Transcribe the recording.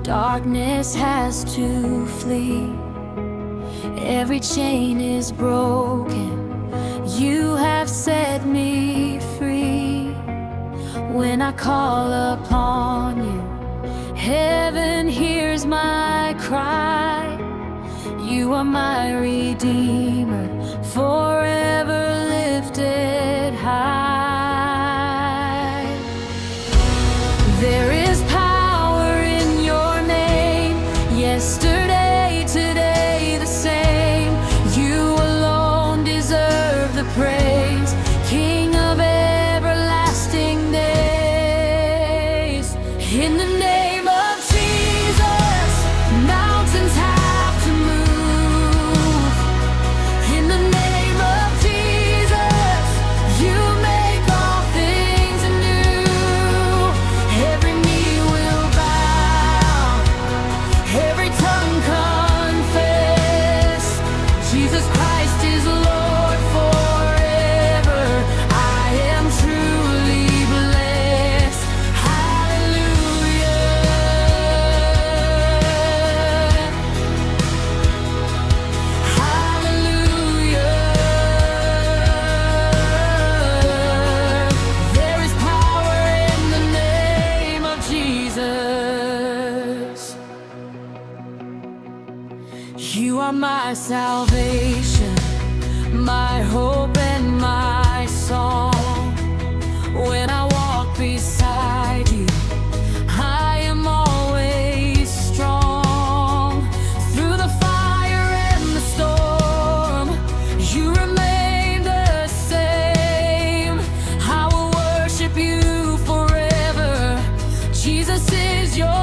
Darkness has to flee. Every chain is broken. You have set me free. When I call upon you, heaven hears my cry. You are my Redeemer, forever lifted high. There is power in your name, yesterday, today the same. You alone deserve the praise, King of everlasting days. In the name of Jesus, mountains have to move. In the name of Jesus, you make all things new. Every knee will bow, every tongue confess, Jesus Christ is Lord forever. I am truly blessed. Hallelujah. Hallelujah. There is power in the name of Jesus. You are my salvation, my hope and my song. When I walk beside you, I am always strong. Through the fire and the storm, you remain the same. I will worship you forever. Jesus is your